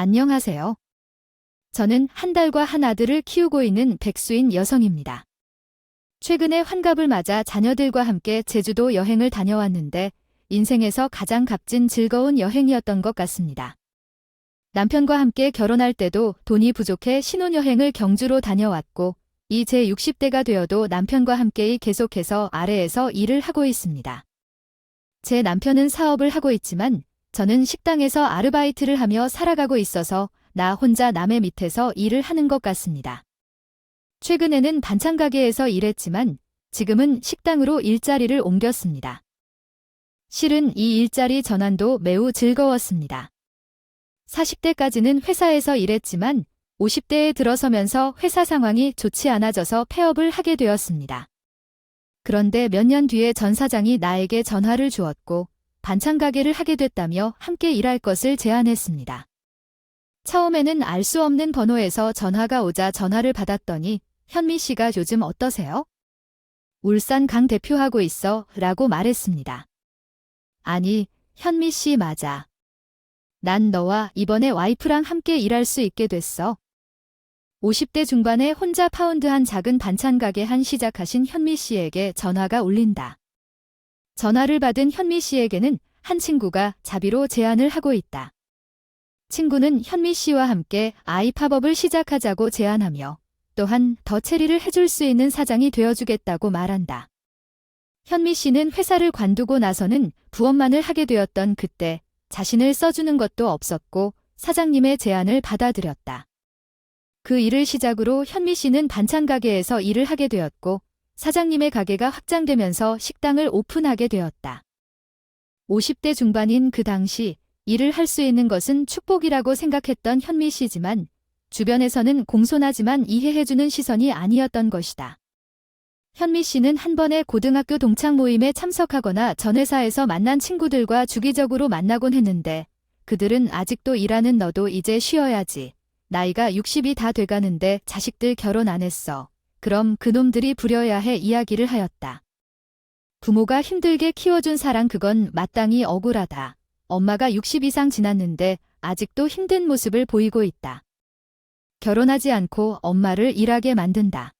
안녕하세요. 저는 한 딸과 한 아들을 키우고 있는 백수인 여성입니다. 최근에 환갑을 맞아 자녀들과 함께 제주도 여행을 다녀왔는데 인생에서 가장 값진 즐거운 여행이었던 것 같습니다. 남편과 함께 결혼할 때도 돈이 부족해 신혼여행을 경주로 다녀왔고 이제 60대가 되어도 남편과 함께 계속해서 아래에서 일을 하고 있습니다. 제 남편은 사업을 하고 있지만 저는 식당에서 아르바이트를 하며 살아가고 있어서 나 혼자 남의 밑에서 일을 하는 것 같습니다. 최근에는 반찬 가게에서 일했지만 지금은 식당으로 일자리를 옮겼습니다. 실은 이 일자리 전환도 매우 즐거웠습니다. 40대까지는 회사에서 일했지만 50대에 들어서면서 회사 상황이 좋지 않아져서 폐업을 하게 되었습니다. 그런데 몇 년 뒤에 전 사장이 나에게 전화를 주었고 반찬 가게를 하게 됐다며 함께 일할 것을 제안했습니다. 처음에는 알 수 없는 번호에서 전화가 오자 전화를 받았더니 현미 씨가 요즘 어떠세요? 울산 강 대표하고 있어 라고 말했습니다. 아니, 현미 씨 맞아. 난 너와 이번에 와이프랑 함께 일할 수 있게 됐어. 50대 중반에 혼자 파운드한 작은 반찬 가게 한 시작하신 현미 씨에게 전화가 울린다. 전화를 받은 현미 씨에게는 한 친구가 자비로 제안을 하고 있다. 친구는 현미 씨와 함께 아이팝업을 시작하자고 제안하며 또한 더 체리를 해줄 수 있는 사장이 되어주겠다고 말한다. 현미 씨는 회사를 관두고 나서는 부업만을 하게 되었던 그때 자신을 써주는 것도 없었고 사장님의 제안을 받아들였다. 그 일을 시작으로 현미 씨는 반찬 가게에서 일을 하게 되었고 사장님의 가게가 확장되면서 식당을 오픈하게 되었다. 50대 중반인 그 당시 일을 할 수 있는 것은 축복이라고 생각했던 현미 씨지만 주변에서는 공손하지만 이해해주는 시선이 아니었던 것이다. 현미 씨는 한 번의 고등학교 동창 모임에 참석하거나 전 회사에서 만난 친구들과 주기적으로 만나곤 했는데 그들은 아직도 일하는 너도 이제 쉬어야지. 나이가 60이 다 돼가는데 자식들 결혼 안 했어. 그럼 그놈들이 부려야 해 이야기를 하였다. 부모가 힘들게 키워준 사랑 그건 마땅히 억울하다. 엄마가 60 이상 지났는데 아직도 힘든 모습을 보이고 있다. 결혼하지 않고 엄마를 일하게 만든다.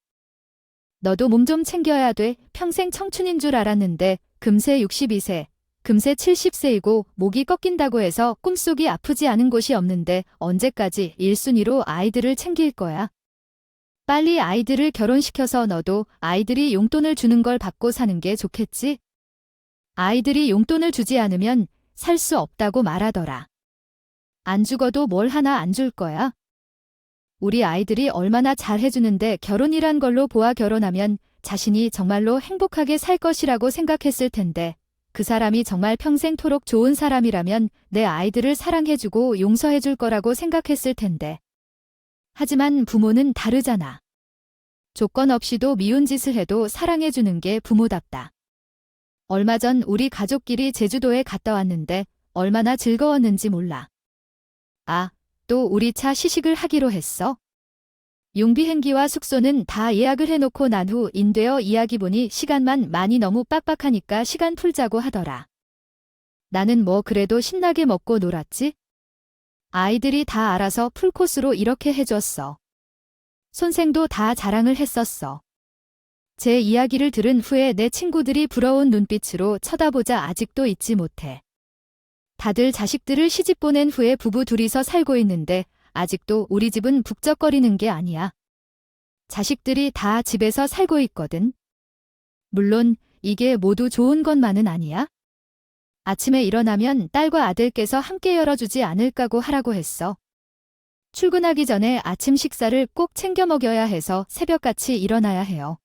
너도 몸 좀 챙겨야 돼. 평생 청춘인 줄 알았는데 금세 62세, 금세 70세이고 목이 꺾인다고 해서 꿈속이 아프지 않은 곳이 없는데 언제까지 1순위로 아이들을 챙길 거야? 빨리 아이들을 결혼시켜서 너도 아이들이 용돈을 주는 걸 받고 사는 게 좋겠지? 아이들이 용돈을 주지 않으면 살 수 없다고 말하더라. 안 죽어도 뭘 하나 안 줄 거야? 우리 아이들이 얼마나 잘해주는데 결혼이란 걸로 보아 결혼하면 자신이 정말로 행복하게 살 것이라고 생각했을 텐데 그 사람이 정말 평생토록 좋은 사람이라면 내 아이들을 사랑해주고 용서해줄 거라고 생각했을 텐데. 하지만 부모는 다르잖아. 조건 없이도 미운 짓을 해도 사랑해주는 게 부모답다. 얼마 전 우리 가족끼리 제주도에 갔다 왔는데 얼마나 즐거웠는지 몰라. 아, 또 우리 차 시식을 하기로 했어. 용비행기와 숙소는 다 예약을 해놓고 난 후 인되어 이야기 보니 시간만 많이 너무 빡빡하니까 시간 풀자고 하더라. 나는 뭐 그래도 신나게 먹고 놀았지? 아이들이 다 알아서 풀코스로 이렇게 해줬어. 손생도 다 자랑을 했었어. 제 이야기를 들은 후에 내 친구들이 부러운 눈빛으로 쳐다보자 아직도 잊지 못해. 다들 자식들을 시집 보낸 후에 부부 둘이서 살고 있는데 아직도 우리 집은 북적거리는 게 아니야. 자식들이 다 집에서 살고 있거든. 물론 이게 모두 좋은 것만은 아니야. 아침에 일어나면 딸과 아들께서 함께 열어주지 않을까고 하라고 했어. 출근하기 전에 아침 식사를 꼭 챙겨 먹여야 해서 새벽같이 일어나야 해요.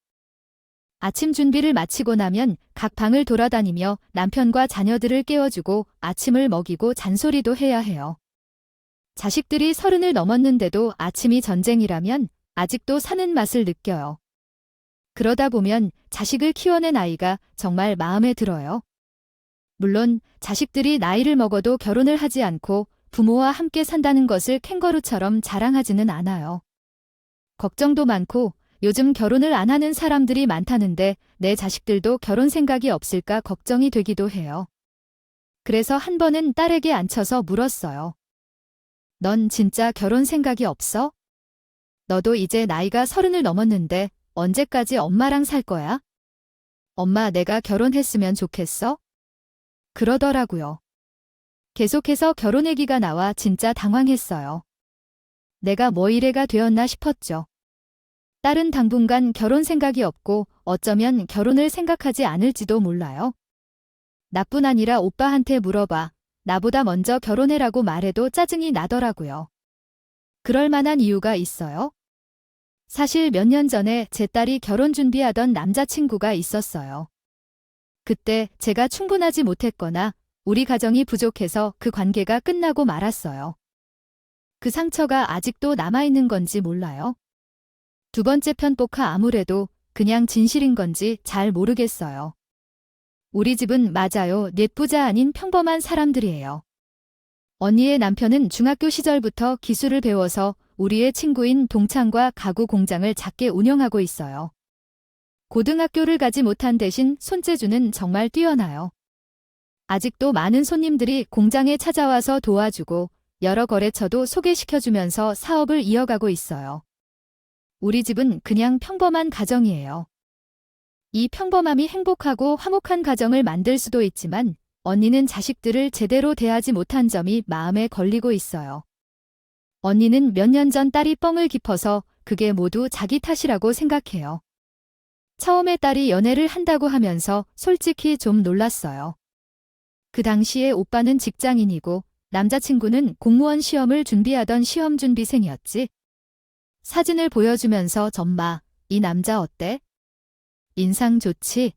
아침 준비를 마치고 나면 각 방을 돌아다니며 남편과 자녀들을 깨워주고 아침을 먹이고 잔소리도 해야 해요. 자식들이 30을 넘었는데도 아침이 전쟁이라면 아직도 사는 맛을 느껴요. 그러다 보면 자식을 키워낸 아이가 정말 마음에 들어요. 물론 자식들이 나이를 먹어도 결혼을 하지 않고 부모와 함께 산다는 것을 캥거루처럼 자랑하지는 않아요. 걱정도 많고 요즘 결혼을 안 하는 사람들이 많다는데 내 자식들도 결혼 생각이 없을까 걱정이 되기도 해요. 그래서 한 번은 딸에게 앉혀서 물었어요. 넌 진짜 결혼 생각이 없어? 너도 이제 나이가 30을 넘었는데 언제까지 엄마랑 살 거야? 엄마 내가 결혼했으면 좋겠어? 그러더라고요. 계속해서 결혼 얘기가 나와 진짜 당황했어요. 내가 뭐 이래가 되었나 싶었죠. 딸은 당분간 결혼 생각이 없고 어쩌면 결혼을 생각하지 않을지도 몰라요. 나뿐 아니라 오빠한테 물어봐. 나보다 먼저 결혼해라고 말해도 짜증이 나더라고요. 그럴 만한 이유가 있어요? 사실 몇 년 전에 제 딸이 결혼 준비하던 남자친구가 있었어요. 그때 제가 충분하지 못했거나 우리 가정이 부족해서 그 관계가 끝나고 말았어요. 그 상처가 아직도 남아있는 건지 몰라요. 두 번째 편폭하 아무래도 그냥 진실인 건지 잘 모르겠어요. 우리 집은 맞아요. 넷부자 아닌 평범한 사람들이에요. 언니의 남편은 중학교 시절부터 기술을 배워서 우리의 친구인 동창과 가구 공장을 작게 운영하고 있어요. 고등학교를 가지 못한 대신 손재주는 정말 뛰어나요. 아직도 많은 손님들이 공장에 찾아와서 도와주고 여러 거래처도 소개시켜주면서 사업을 이어가고 있어요. 우리 집은 그냥 평범한 가정이에요. 이 평범함이 행복하고 화목한 가정을 만들 수도 있지만 언니는 자식들을 제대로 대하지 못한 점이 마음에 걸리고 있어요. 언니는 몇 년 전 딸이 뻥을 깊어서 그게 모두 자기 탓이라고 생각해요. 처음에 딸이 연애를 한다고 하면서 솔직히 좀 놀랐어요. 그 당시에 오빠는 직장인이고 남자친구는 공무원 시험을 준비하던 시험 준비생이었지. 사진을 보여주면서 점마, 이 남자 어때? 인상 좋지?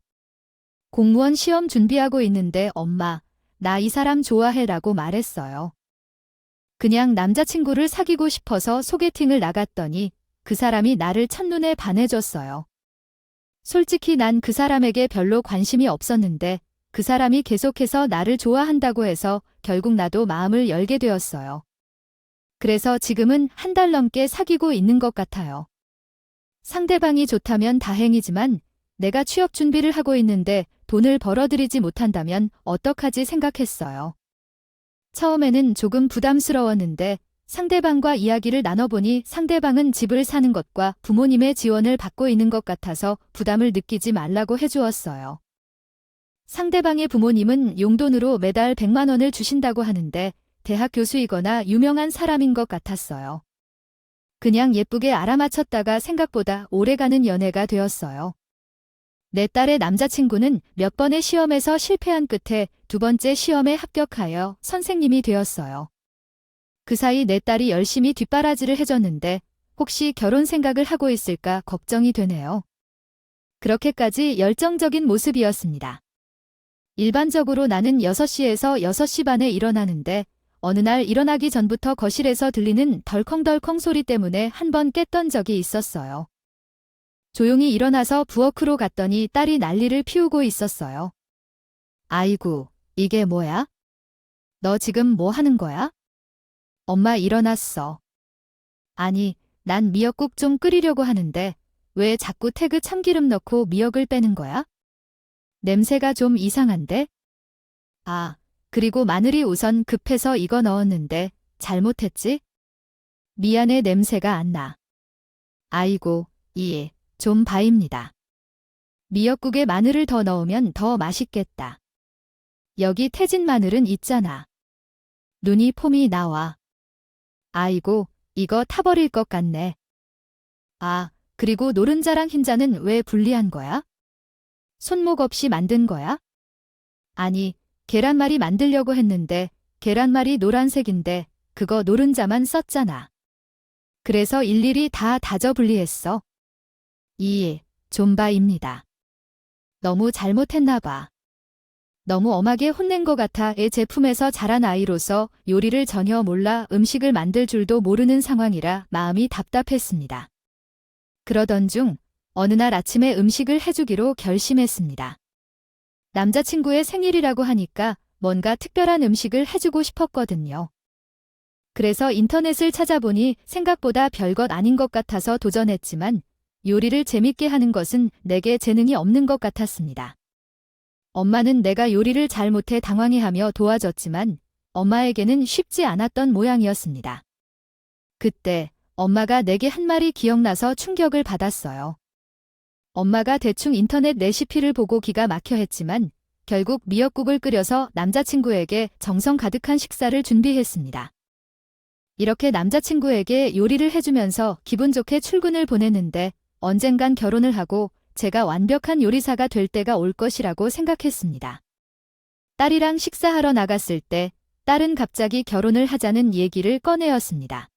공무원 시험 준비하고 있는데 엄마, 나 이 사람 좋아해 라고 말했어요. 그냥 남자친구를 사귀고 싶어서 소개팅을 나갔더니 그 사람이 나를 첫눈에 반해줬어요. 솔직히 난 그 사람에게 별로 관심이 없었는데 그 사람이 계속해서 나를 좋아한다고 해서 결국 나도 마음을 열게 되었어요. 그래서 지금은 한 달 넘게 사귀고 있는 것 같아요. 상대방이 좋다면 다행이지만 내가 취업 준비를 하고 있는데 돈을 벌어들이지 못한다면 어떡하지 생각했어요. 처음에는 조금 부담스러웠는데 상대방과 이야기를 나눠보니 상대방은 집을 사는 것과 부모님의 지원을 받고 있는 것 같아서 부담을 느끼지 말라고 해주었어요. 상대방의 부모님은 용돈으로 매달 100만 원을 주신다고 하는데 대학 교수이거나 유명한 사람인 것 같았어요. 그냥 예쁘게 알아맞혔다가 생각보다 오래가는 연애가 되었어요. 내 딸의 남자친구는 몇 번의 시험에서 실패한 끝에 두 번째 시험에 합격하여 선생님이 되었어요. 그 사이 내 딸이 열심히 뒷바라지를 해줬는데 혹시 결혼 생각을 하고 있을까 걱정이 되네요. 그렇게까지 열정적인 모습이었습니다. 일반적으로 나는 6시에서 6시 반에 일어나는데 어느 날 일어나기 전부터 거실에서 들리는 덜컹덜컹 소리 때문에 한 번 깼던 적이 있었어요. 조용히 일어나서 부엌으로 갔더니 딸이 난리를 피우고 있었어요. 아이고, 이게 뭐야? 너 지금 뭐 하는 거야? 엄마 일어났어. 아니, 난 미역국 좀 끓이려고 하는데 왜 자꾸 태그 참기름 넣고 미역을 빼는 거야? 냄새가 좀 이상한데? 아, 그리고 마늘이 우선 급해서 이거 넣었는데 잘못했지? 미안해 냄새가 안 나. 아이고, 좀 봐입니다. 미역국에 마늘을 더 넣으면 더 맛있겠다. 여기 태진 마늘은 있잖아. 눈이 폼이 나와. 아이고, 이거 타버릴 것 같네. 아, 그리고 노른자랑 흰자는 왜 분리한 거야? 손목 없이 만든 거야? 아니, 계란말이 만들려고 했는데 계란말이 노란색인데 그거 노른자만 썼잖아. 그래서 일일이 다 다져 분리했어. 존바입니다. 너무 잘못했나 봐. 너무 엄하게 혼낸 것 같아. 애 제품에서 자란 아이로서 요리를 전혀 몰라 음식을 만들 줄도 모르는 상황이라 마음이 답답했습니다. 그러던 중 어느 날 아침에 음식을 해주기로 결심했습니다. 남자친구의 생일이라고 하니까 뭔가 특별한 음식을 해주고 싶었거든요. 그래서 인터넷을 찾아보니 생각보다 별것 아닌 것 같아서 도전했지만 요리를 재밌게 하는 것은 내게 재능이 없는 것 같았습니다. 엄마는 내가 요리를 잘 못해 당황해하며 도와줬지만 엄마에게는 쉽지 않았던 모양이었습니다. 그때 엄마가 내게 한 말이 기억나서 충격을 받았어요. 엄마가 대충 인터넷 레시피를 보고 기가 막혀 했지만 결국 미역국을 끓여서 남자친구에게 정성 가득한 식사를 준비했습니다. 이렇게 남자친구에게 요리를 해주면서 기분 좋게 출근을 보냈는데 언젠간 결혼을 하고 제가 완벽한 요리사가 될 때가 올 것이라고 생각했습니다. 딸이랑 식사하러 나갔을 때 딸은 갑자기 결혼을 하자는 얘기를 꺼내었습니다.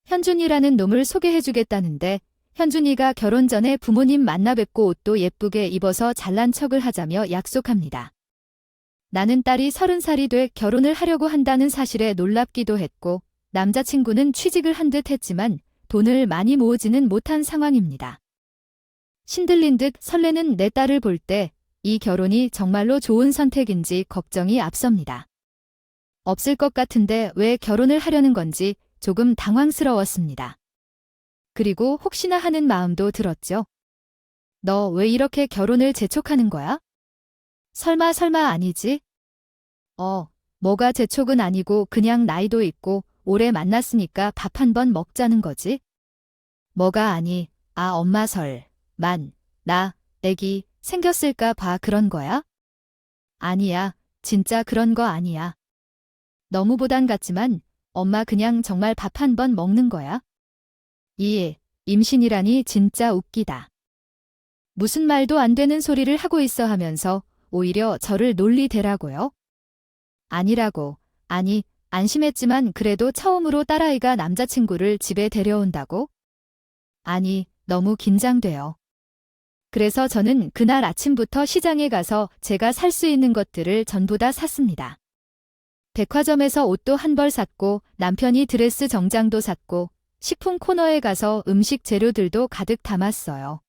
현준이라는 놈을 소개해주겠다는데 현준이가 결혼 전에 부모님 만나 뵙고 옷도 예쁘게 입어서 잘난 척을 하자며 약속합니다. 나는 딸이 30살이 돼 결혼을 하려고 한다는 사실에 놀랍기도 했고 남자친구는 취직을 한 듯 했지만 돈을 많이 모으지는 못한 상황입니다. 신들린 듯 설레는 내 딸을 볼 때 이 결혼이 정말로 좋은 선택인지 걱정이 앞섭니다. 없을 것 같은데 왜 결혼을 하려는 건지 조금 당황스러웠습니다. 그리고 혹시나 하는 마음도 들었죠. 너 왜 이렇게 결혼을 재촉하는 거야? 설마 아니지? 뭐가 재촉은 아니고 그냥 나이도 있고 오래 만났으니까 밥 한 번 먹자는 거지? 뭐가 아니, 엄마 나, 애기 생겼을까 봐 그런 거야? 아니야, 진짜 그런 거 아니야. 너무 보단 같지만 엄마 그냥 정말 밥 한 번 먹는 거야? 임신이라니 진짜 웃기다. 무슨 말도 안 되는 소리를 하고 있어 하면서 오히려 저를 논리대라고요? 아니라고. 아니, 안심했지만 그래도 처음으로 딸아이가 남자친구를 집에 데려온다고? 아니, 너무 긴장돼요. 그래서 저는 그날 아침부터 시장에 가서 제가 살 수 있는 것들을 전부 다 샀습니다. 백화점에서 옷도 한 벌 샀고 남편이 드레스 정장도 샀고 식품 코너에 가서 음식 재료들도 가득 담았어요.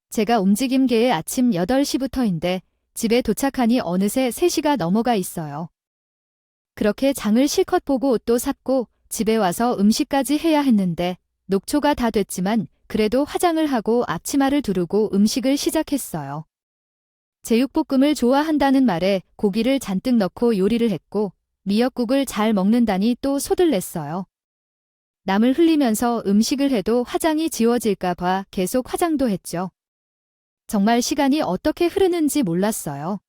제가 움직임계의 아침 8시부터인데 집에 도착하니 어느새 3시가 넘어가 있어요. 그렇게 장을 실컷 보고 옷도 샀고 집에 와서 음식까지 해야 했는데 녹초가 다 됐지만 그래도 화장을 하고 앞치마를 두르고 음식을 시작했어요. 제육볶음을 좋아한다는 말에 고기를 잔뜩 넣고 요리를 했고 미역국을 잘 먹는다니 또 소들 냈어요. 남을 흘리면서 음식을 해도 화장이 지워질까 봐 계속 화장도 했죠. 정말 시간이 어떻게 흐르는지 몰랐어요.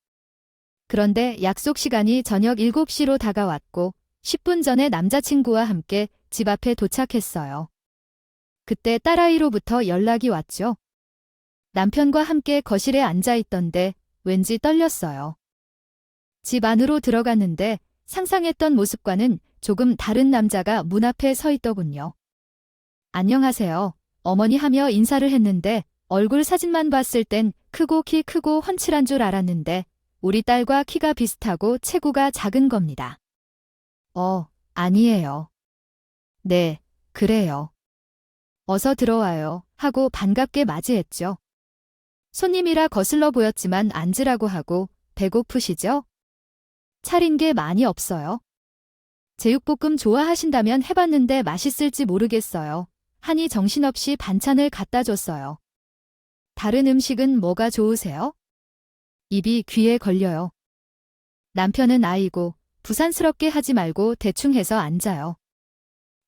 그런데 약속 시간이 저녁 7시로 다가왔고 10분 전에 남자친구와 함께 집 앞에 도착했어요. 그때 딸아이로부터 연락이 왔죠. 남편과 함께 거실에 앉아 있던데 왠지 떨렸어요. 집 안으로 들어갔는데 상상했던 모습과는 조금 다른 남자가 문 앞에 서 있더군요. 안녕하세요, 어머니 하며 인사를 했는데 얼굴 사진만 봤을 땐 크고 키 크고 훤칠한 줄 알았는데 우리 딸과 키가 비슷하고 체구가 작은 겁니다. 아니에요. 네, 그래요. 어서 들어와요 하고 반갑게 맞이했죠. 손님이라 거슬러 보였지만 앉으라고 하고 배고프시죠? 차린 게 많이 없어요. 제육볶음 좋아하신다면 해봤는데 맛있을지 모르겠어요. 하니 정신없이 반찬을 갖다 줬어요. 다른 음식은 뭐가 좋으세요? 입이 귀에 걸려요. 남편은 아이고 부산스럽게 하지 말고 대충 해서 앉아요.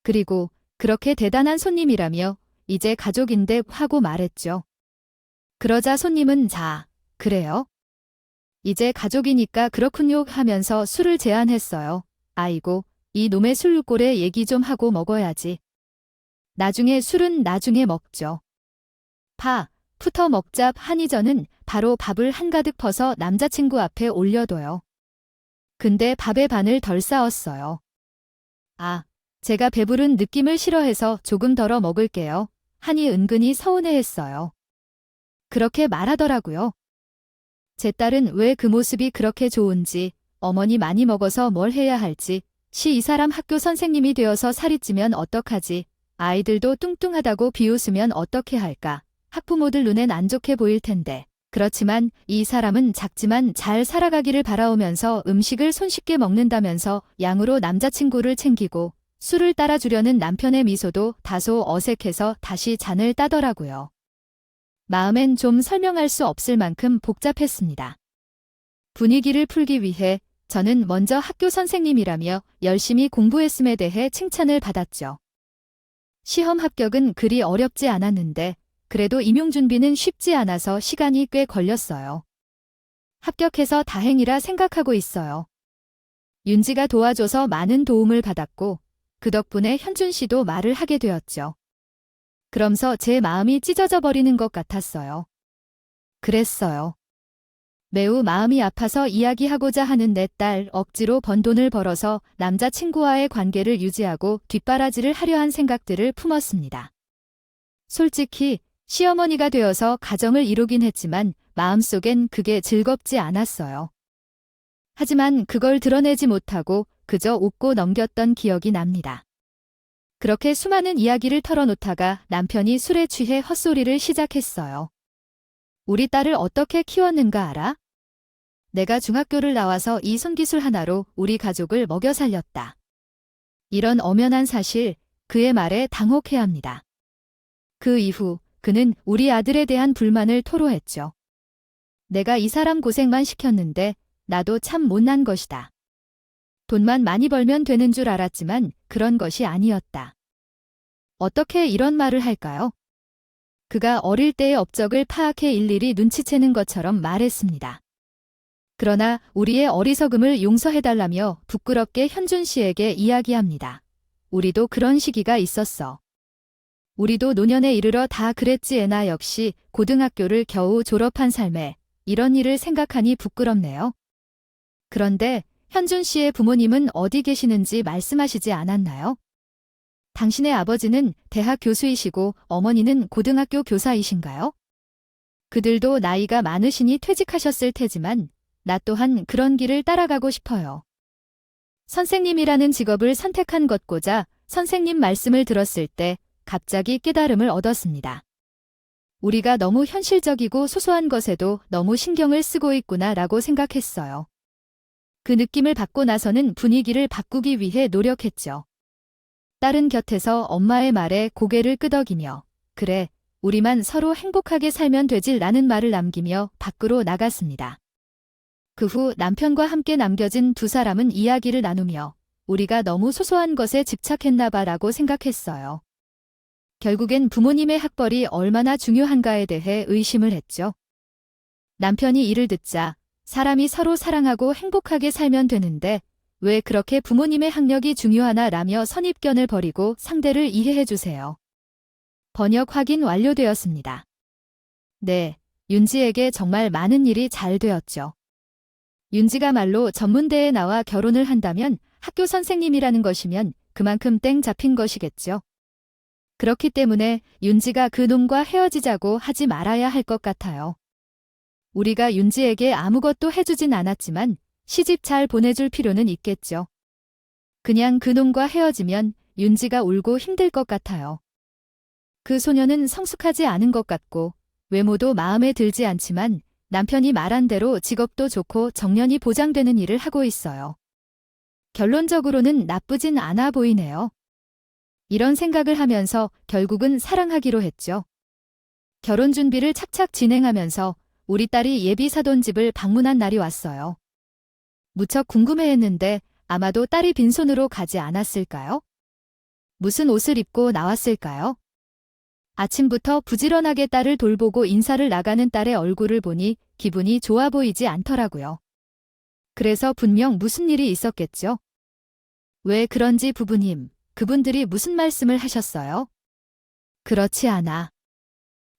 그리고 그렇게 대단한 손님이라며 이제 가족인데 하고 말했죠. 그러자 손님은 그래요? 이제 가족이니까 그렇군요 하면서 술을 제안했어요. 아이고, 이 놈의 술꼴에 얘기 좀 하고 먹어야지. 나중에 술은 나중에 먹죠. 푸터 먹자 하니 저는 바로 밥을 한가득 퍼서 남자친구 앞에 올려둬요. 근데 밥의 반을 덜 싸웠어요. 제가 배부른 느낌을 싫어해서 조금 덜어 먹을게요. 하니 은근히 서운해했어요. 그렇게 말하더라고요. 제 딸은 왜 그 모습이 그렇게 좋은지, 어머니 많이 먹어서 뭘 해야 할지, 이 사람 학교 선생님이 되어서 살이 찌면 어떡하지, 아이들도 뚱뚱하다고 비웃으면 어떻게 할까, 학부모들 눈엔 안 좋게 보일 텐데. 그렇지만 이 사람은 작지만 잘 살아가기를 바라오면서 음식을 손쉽게 먹는다면서 양으로 남자친구를 챙기고 술을 따라주려는 남편의 미소도 다소 어색해서 다시 잔을 따더라고요. 마음엔 좀 설명할 수 없을 만큼 복잡했습니다. 분위기를 풀기 위해 저는 먼저 학교 선생님이라며 열심히 공부했음에 대해 칭찬을 받았죠. 시험 합격은 그리 어렵지 않았는데 그래도 임용 준비는 쉽지 않아서 시간이 꽤 걸렸어요. 합격해서 다행이라 생각하고 있어요. 윤지가 도와줘서 많은 도움을 받았고 그 덕분에 현준 씨도 말을 하게 되었죠. 그러면서 제 마음이 찢어져 버리는 것 같았어요. 그랬어요. 매우 마음이 아파서 이야기하고자 하는 내 딸 억지로 번 돈을 벌어서 남자친구와의 관계를 유지하고 뒷바라지를 하려 한 생각들을 품었습니다. 솔직히 시어머니가 되어서 가정을 이루긴 했지만 마음속엔 그게 즐겁지 않았어요. 하지만 그걸 드러내지 못하고 그저 웃고 넘겼던 기억이 납니다. 그렇게 수많은 이야기를 털어놓다가 남편이 술에 취해 헛소리를 시작했어요. 우리 딸을 어떻게 키웠는가 알아? 내가 중학교를 나와서 이 손기술 하나로 우리 가족을 먹여 살렸다. 이런 엄연한 사실, 그의 말에 당혹해야 합니다. 그 이후 그는 우리 아들에 대한 불만을 토로했죠. 내가 이 사람 고생만 시켰는데 나도 참 못난 것이다. 돈만 많이 벌면 되는 줄 알았지만 그런 것이 아니었다. 어떻게 이런 말을 할까요? 그가 어릴 때의 업적을 파악해 일일이 눈치채는 것처럼 말했습니다. 그러나 우리의 어리석음을 용서해달라며 부끄럽게 현준 씨에게 이야기합니다. 우리도 그런 시기가 있었어. 우리도 노년에 이르러 다 그랬지. 애나 역시 고등학교를 겨우 졸업한 삶에 이런 일을 생각하니 부끄럽네요. 그런데 현준 씨의 부모님은 어디 계시는지 말씀하시지 않았나요? 당신의 아버지는 대학 교수이시고 어머니는 고등학교 교사이신가요? 그들도 나이가 많으시니 퇴직하셨을 테지만 나 또한 그런 길을 따라가고 싶어요. 선생님이라는 직업을 선택한 것고자 선생님 말씀을 들었을 때 갑자기 깨달음을 얻었습니다. 우리가 너무 현실적이고 소소한 것에도 너무 신경을 쓰고 있구나라고 생각했어요. 그 느낌을 받고 나서는 분위기를 바꾸기 위해 노력했죠. 딸은 곁에서 엄마의 말에 고개를 끄덕이며 그래, 우리만 서로 행복하게 살면 되지라는 말을 남기며 밖으로 나갔습니다. 그 후 남편과 함께 남겨진 두 사람은 이야기를 나누며 우리가 너무 소소한 것에 집착했나 봐라고 생각했어요. 결국엔 부모님의 학벌이 얼마나 중요한가에 대해 의심을 했죠. 남편이 이를 듣자 사람이 서로 사랑하고 행복하게 살면 되는데 왜 그렇게 부모님의 학력이 중요하나 라며 선입견을 버리고 상대를 이해해 주세요. 번역 확인 완료되었습니다. 네, 윤지에게 정말 많은 일이 잘 되었죠. 윤지가 말로 전문대에 나와 결혼을 한다면 학교 선생님이라는 것이면 그만큼 땡 잡힌 것이겠죠. 그렇기 때문에 윤지가 그 놈과 헤어지자고 하지 말아야 할 것 같아요. 우리가 윤지에게 아무것도 해주진 않았지만 시집 잘 보내줄 필요는 있겠죠. 그냥 그 놈과 헤어지면 윤지가 울고 힘들 것 같아요. 그 소녀는 성숙하지 않은 것 같고 외모도 마음에 들지 않지만 남편이 말한 대로 직업도 좋고 정년이 보장되는 일을 하고 있어요. 결론적으로는 나쁘진 않아 보이네요. 이런 생각을 하면서 결국은 사랑하기로 했죠. 결혼 준비를 착착 진행하면서 우리 딸이 예비 사돈집을 방문한 날이 왔어요. 무척 궁금해했는데 아마도 딸이 빈손으로 가지 않았을까요? 무슨 옷을 입고 나왔을까요? 아침부터 부지런하게 딸을 돌보고 인사를 나가는 딸의 얼굴을 보니 기분이 좋아 보이지 않더라고요. 그래서 분명 무슨 일이 있었겠죠? 왜 그런지 부부님, 그분들이 무슨 말씀을 하셨어요? 그렇지 않아.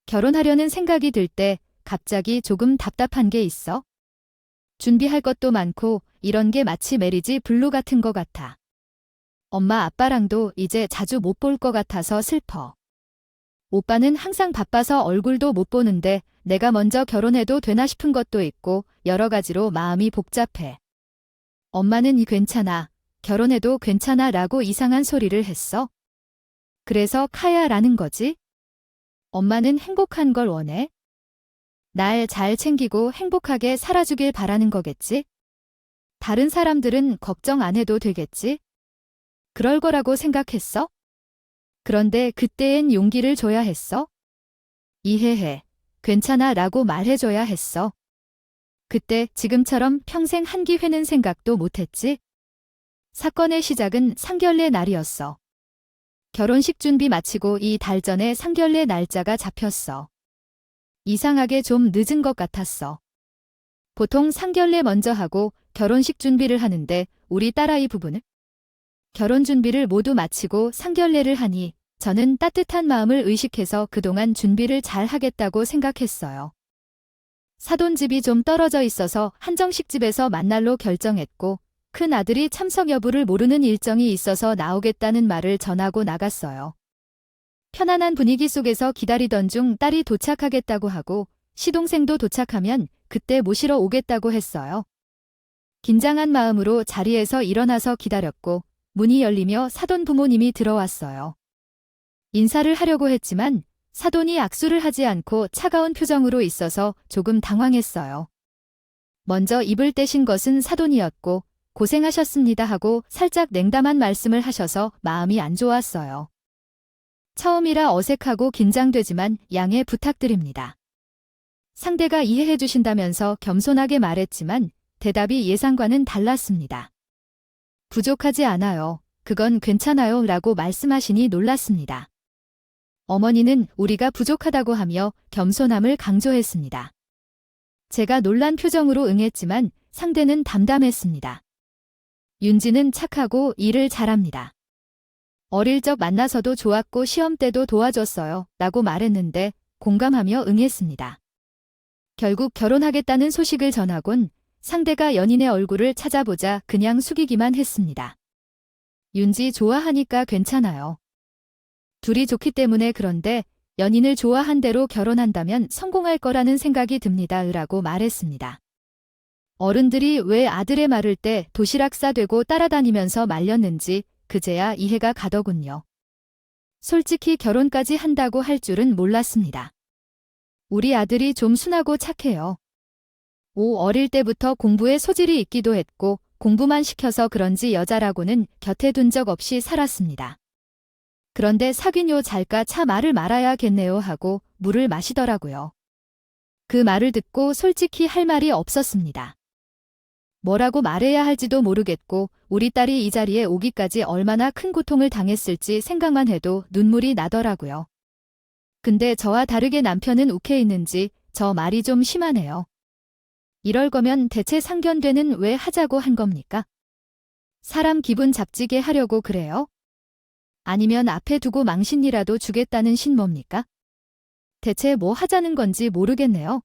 결혼하려는 생각이 들 때 갑자기 조금 답답한 게 있어. 준비할 것도 많고 이런 게 마치 메리지 블루 같은 거 같아. 엄마 아빠랑도 이제 자주 못 볼 것 같아서 슬퍼. 오빠는 항상 바빠서 얼굴도 못 보는데 내가 먼저 결혼해도 되나 싶은 것도 있고 여러 가지로 마음이 복잡해. 엄마는 괜찮아. 결혼해도 괜찮아 라고 이상한 소리를 했어. 그래서 카야라는 거지? 엄마는 행복한 걸 원해? 날 잘 챙기고 행복하게 살아주길 바라는 거겠지? 다른 사람들은 걱정 안 해도 되겠지? 그럴 거라고 생각했어? 그런데 그때엔 용기를 줘야 했어? 이해해. 괜찮아 라고 말해줘야 했어. 그때 지금처럼 평생 한 기회는 생각도 못했지? 사건의 시작은 상견례 날이었어. 결혼식 준비 마치고 이 달 전에 상견례 날짜가 잡혔어. 이상하게 좀 늦은 것 같았어. 보통 상견례 먼저 하고 결혼식 준비를 하는데 우리 딸아이 부부는 결혼 준비를 모두 마치고 상견례를 하니 저는 따뜻한 마음을 의식해서 그동안 준비를 잘 하겠다고 생각했어요. 사돈집이 좀 떨어져 있어서 한정식 집에서 만날로 결정했고 큰 아들이 참석 여부를 모르는 일정이 있어서 나오겠다는 말을 전하고 나갔어요. 편안한 분위기 속에서 기다리던 중 딸이 도착하겠다고 하고 시동생도 도착하면 그때 모시러 오겠다고 했어요. 긴장한 마음으로 자리에서 일어나서 기다렸고 문이 열리며 사돈 부모님이 들어왔어요. 인사를 하려고 했지만 사돈이 악수를 하지 않고 차가운 표정으로 있어서 조금 당황했어요. 먼저 입을 떼신 것은 사돈이었고 고생하셨습니다 하고 살짝 냉담한 말씀을 하셔서 마음이 안 좋았어요. 처음이라 어색하고 긴장되지만 양해 부탁드립니다. 상대가 이해해 주신다면서 겸손하게 말했지만 대답이 예상과는 달랐습니다. 부족하지 않아요. 그건 괜찮아요 라고 말씀하시니 놀랐습니다. 어머니는 우리가 부족하다고 하며 겸손함을 강조했습니다. 제가 놀란 표정으로 응했지만 상대는 담담했습니다. 윤지는 착하고 일을 잘합니다. 어릴 적 만나서도 좋았고 시험 때도 도와줬어요 라고 말했는데 공감하며 응했습니다. 결국 결혼하겠다는 소식을 전하곤 상대가 연인의 얼굴을 찾아보자 그냥 숙이기만 했습니다. 윤지 좋아하니까 괜찮아요. 둘이 좋기 때문에 그런데 연인을 좋아한 대로 결혼한다면 성공할 거라는 생각이 듭니다 라고 말했습니다. 어른들이 왜 아들의 말을 때 도시락 싸되고 따라다니면서 말렸는지 그제야 이해가 가더군요. 솔직히 결혼까지 한다고 할 줄은 몰랐습니다. 우리 아들이 좀 순하고 착해요. 어릴 때부터 공부에 소질이 있기도 했고 공부만 시켜서 그런지 여자라고는 곁에 둔 적 없이 살았습니다. 그런데 사귀뇨 잘까 차 말을 말아야겠네요 하고 물을 마시더라고요. 그 말을 듣고 솔직히 할 말이 없었습니다. 뭐라고 말해야 할지도 모르겠고 우리 딸이 이 자리에 오기까지 얼마나 큰 고통을 당했을지 생각만 해도 눈물이 나더라고요. 근데 저와 다르게 남편은 욱해 있는지 저 말이 좀 심하네요. 이럴 거면 대체 상견례는 왜 하자고 한 겁니까? 사람 기분 잡지게 하려고 그래요? 아니면 앞에 두고 망신이라도 주겠다는 신뭡니까? 대체 뭐 하자는 건지 모르겠네요.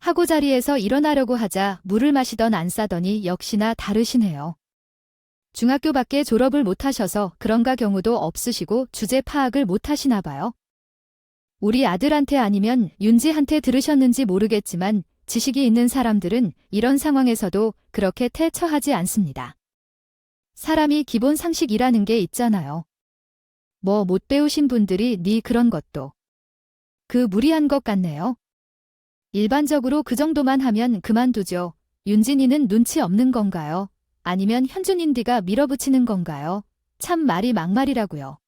하고 자리에서 일어나려고 하자 물을 마시던 안 싸더니 역시나 다르시네요. 중학교밖에 졸업을 못하셔서 그런가 경우도 없으시고 주제 파악을 못하시나 봐요. 우리 아들한테 아니면 윤지한테 들으셨는지 모르겠지만 지식이 있는 사람들은 이런 상황에서도 그렇게 태처하지 않습니다. 사람이 기본 상식이라는 게 있잖아요. 뭐 못 배우신 분들이 네 그런 것도. 그 무리한 것 같네요. 일반적으로 그 정도만 하면 그만두죠. 윤진이는 눈치 없는 건가요? 아니면 현준인디가 밀어붙이는 건가요? 참 말이 막말이라고요.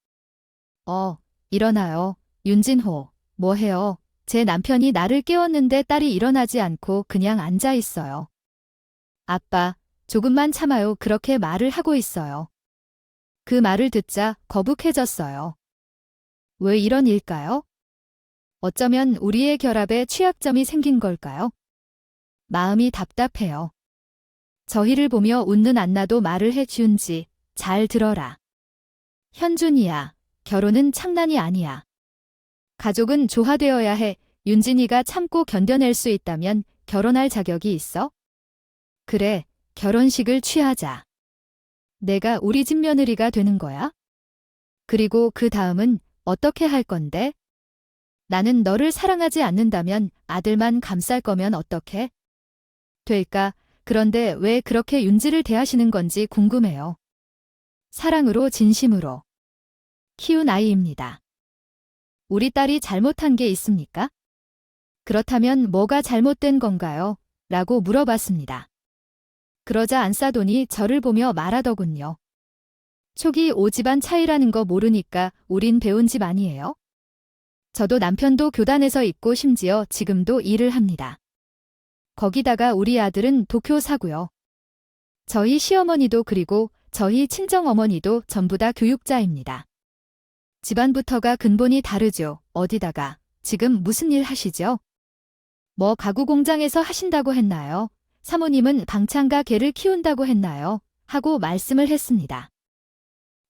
일어나요. 윤진호, 뭐 해요? 제 남편이 나를 깨웠는데 딸이 일어나지 않고 그냥 앉아 있어요. 아빠, 조금만 참아요. 그렇게 말을 하고 있어요. 그 말을 듣자 거북해졌어요. 왜 이런 일까요? 어쩌면 우리의 결합에 취약점이 생긴 걸까요? 마음이 답답해요. 저희를 보며 웃는 안나도 말을 해 준지, 잘 들어라. 현준이야, 결혼은 장난이 아니야. 가족은 조화되어야 해. 윤진이가 참고 견뎌낼 수 있다면 결혼할 자격이 있어? 그래, 결혼식을 취하자. 내가 우리 집 며느리가 되는 거야? 그리고 그 다음은 어떻게 할 건데? 나는 너를 사랑하지 않는다면 아들만 감쌀 거면 어떻게? 될까? 그런데 왜 그렇게 윤지를 대하시는 건지 궁금해요. 사랑으로 진심으로 키운 아이입니다. 우리 딸이 잘못한 게 있습니까? 그렇다면 뭐가 잘못된 건가요? 라고 물어봤습니다. 그러자 안싸돈이 저를 보며 말하더군요. 촉이 오집안 차이라는 거 모르니까 우린 배운 집 아니에요? 저도 남편도 교단에서 있고 심지어 지금도 일을 합니다. 거기다가 우리 아들은 도쿄사고요. 저희 시어머니도 그리고 저희 친정어머니도 전부 다 교육자입니다. 집안부터가 근본이 다르죠. 어디다가 지금 무슨 일 하시죠? 뭐 가구 공장에서 하신다고 했나요? 사모님은 방창가 개를 키운다고 했나요? 하고 말씀을 했습니다.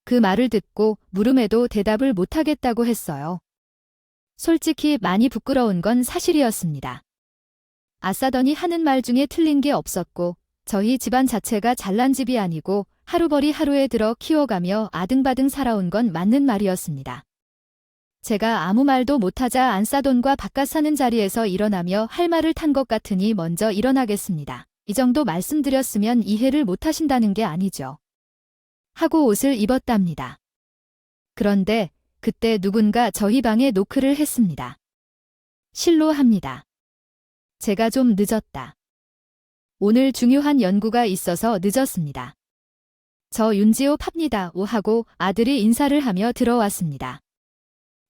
그 말을 듣고 물음에도 대답을 못하겠다고 했어요. 솔직히 많이 부끄러운 건 사실이었습니다. 아싸더니 하는 말 중에 틀린 게 없었고 저희 집안 자체가 잘난 집이 아니고 하루벌이 하루에 들어 키워가며 아등바등 살아온 건 맞는 말이었습니다. 제가 아무 말도 못하자 안싸돈과 바깥 사는 자리에서 일어나며 할 말을 탄 것 같으니 먼저 일어나겠습니다. 이 정도 말씀드렸으면 이해를 못하신다는 게 아니죠. 하고 옷을 입었답니다. 그런데 그때 누군가 저희 방에 노크를 했습니다. 실로 합니다. 제가 좀 늦었다. 오늘 중요한 연구가 있어서 늦었습니다. 저 윤지호 팝니다. 오 하고 아들이 인사를 하며 들어왔습니다.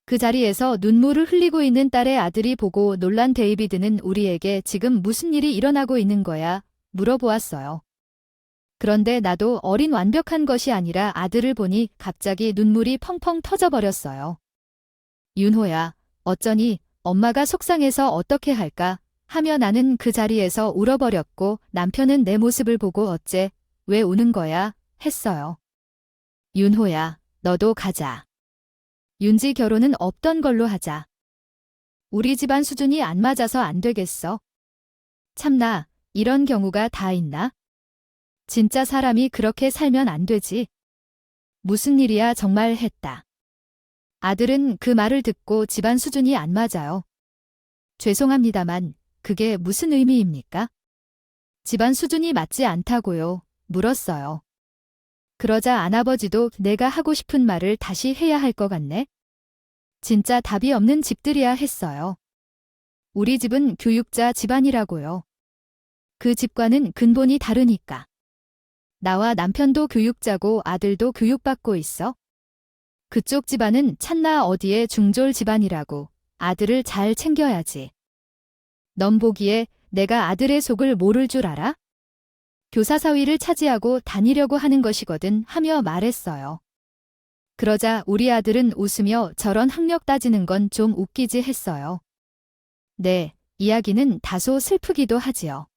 그 자리에서 눈물을 흘리고 있는 딸의 아들이 보고 놀란 데이비드는 우리에게 지금 무슨 일이 일어나고 있는 거야? 물어보았어요. 그런데 나도 어린 완벽한 것이 아니라 아들을 보니 갑자기 눈물이 펑펑 터져버렸어요. 윤호야, 어쩌니 엄마가 속상해서 어떻게 할까? 하며 나는 그 자리에서 울어버렸고 남편은 내 모습을 보고 어째, 왜 우는 거야? 했어요. 윤호야, 너도 가자. 윤지 결혼은 없던 걸로 하자. 우리 집안 수준이 안 맞아서 안 되겠어. 참나, 이런 경우가 다 있나? 진짜 사람이 그렇게 살면 안 되지. 무슨 일이야 정말 했다. 아들은 그 말을 듣고 집안 수준이 안 맞아요. 죄송합니다만 그게 무슨 의미입니까? 집안 수준이 맞지 않다고요. 물었어요. 그러자 안아버지도 내가 하고 싶은 말을 다시 해야 할 것 같네. 진짜 답이 없는 집들이야 했어요. 우리 집은 교육자 집안이라고요. 그 집과는 근본이 다르니까. 나와 남편도 교육자고 아들도 교육받고 있어. 그쪽 집안은 찬나 어디에 중졸 집안이라고. 아들을 잘 챙겨야지. 넌 보기에 내가 아들의 속을 모를 줄 알아? 교사 사위를 차지하고 다니려고 하는 것이거든 하며 말했어요. 그러자 우리 아들은 웃으며 저런 학력 따지는 건 좀 웃기지 했어요. 네, 이야기는 다소 슬프기도 하지요.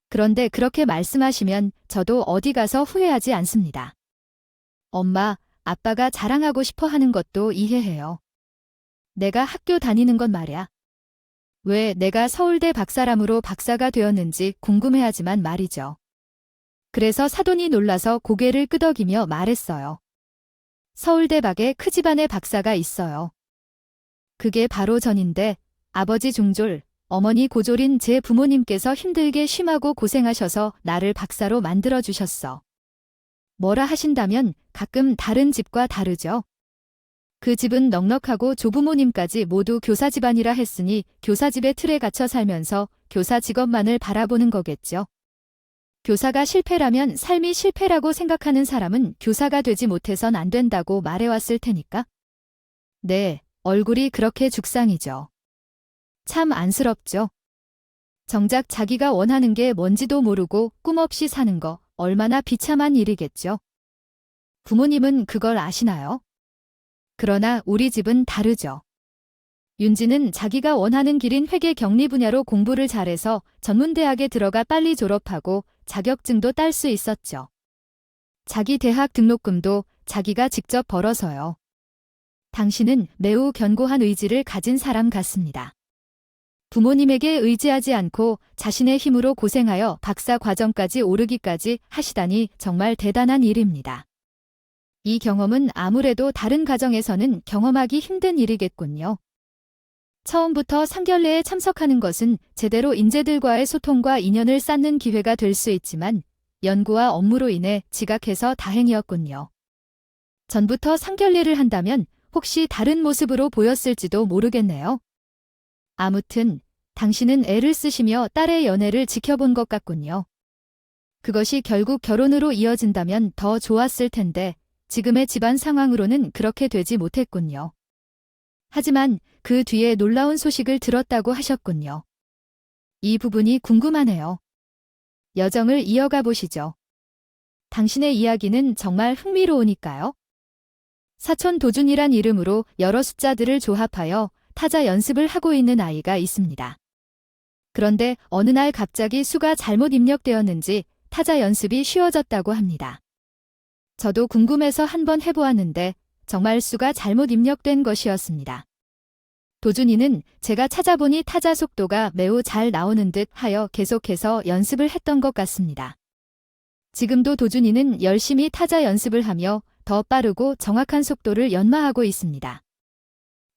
그런데 그렇게 말씀하시면 저도 어디 가서 후회하지 않습니다. 엄마, 아빠가 자랑하고 싶어 하는 것도 이해해요. 내가 학교 다니는 건 말이야. 왜 내가 서울대 박사람으로 박사가 되었는지 궁금해하지만 말이죠. 그래서 사돈이 놀라서 고개를 끄덕이며 말했어요. 서울대 밖에 크 집안에 박사가 있어요. 그게 바로 전인데 아버지 중졸, 어머니 고졸인 제 부모님께서 힘들게 심하고 고생하셔서 나를 박사로 만들어주셨어. 뭐라 하신다면 가끔 다른 집과 다르죠. 그 집은 넉넉하고 조부모님까지 모두 교사 집안이라 했으니 교사집의 틀에 갇혀 살면서 교사 직업만을 바라보는 거겠죠. 교사가 실패라면 삶이 실패라고 생각하는 사람은 교사가 되지 못해선 안 된다고 말해왔을 테니까. 네, 얼굴이 그렇게 죽상이죠. 참 안쓰럽죠. 정작 자기가 원하는 게 뭔지도 모르고 꿈없이 사는 거 얼마나 비참한 일이겠죠. 부모님은 그걸 아시나요? 그러나 우리 집은 다르죠. 윤지는 자기가 원하는 길인 회계 경리 분야로 공부를 잘해서 전문대학에 들어가 빨리 졸업하고 자격증도 딸 수 있었죠. 자기 대학 등록금도 자기가 직접 벌어서요. 당신은 매우 견고한 의지를 가진 사람 같습니다. 부모님에게 의지하지 않고 자신의 힘으로 고생하여 박사 과정까지 오르기까지 하시다니 정말 대단한 일입니다. 이 경험은 아무래도 다른 가정에서는 경험하기 힘든 일이겠군요. 처음부터 상견례에 참석하는 것은 제대로 인재들과의 소통과 인연을 쌓는 기회가 될 수 있지만 연구와 업무로 인해 지각해서 다행이었군요. 전부터 상견례를 한다면 혹시 다른 모습으로 보였을지도 모르겠네요. 아무튼 당신은 애를 쓰시며 딸의 연애를 지켜본 것 같군요. 그것이 결국 결혼으로 이어진다면 더 좋았을 텐데 지금의 집안 상황으로는 그렇게 되지 못했군요. 하지만 그 뒤에 놀라운 소식을 들었다고 하셨군요. 이 부분이 궁금하네요. 여정을 이어가 보시죠. 당신의 이야기는 정말 흥미로우니까요. 사촌 도준이란 이름으로 여러 숫자들을 조합하여 타자 연습을 하고 있는 아이가 있습니다. 그런데 어느 날 갑자기 수가 잘못 입력되었는지 타자 연습이 쉬워졌다고 합니다. 저도 궁금해서 한번 해보았는데 정말 수가 잘못 입력된 것이었습니다. 도준이는 제가 찾아보니 타자 속도가 매우 잘 나오는 듯 하여 계속해서 연습을 했던 것 같습니다. 지금도 도준이는 열심히 타자 연습을 하며 더 빠르고 정확한 속도를 연마하고 있습니다.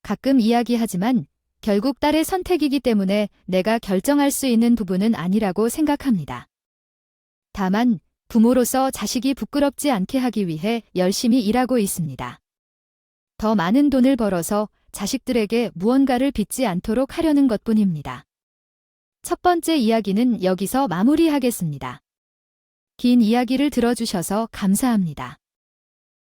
가끔 이야기하지만 결국 딸의 선택이기 때문에 내가 결정할 수 있는 부분은 아니라고 생각합니다. 다만 부모로서 자식이 부끄럽지 않게 하기 위해 열심히 일하고 있습니다. 더 많은 돈을 벌어서 자식들에게 무언가를 빚지 않도록 하려는 것뿐입니다. 첫 번째 이야기는 여기서 마무리하겠습니다. 긴 이야기를 들어주셔서 감사합니다.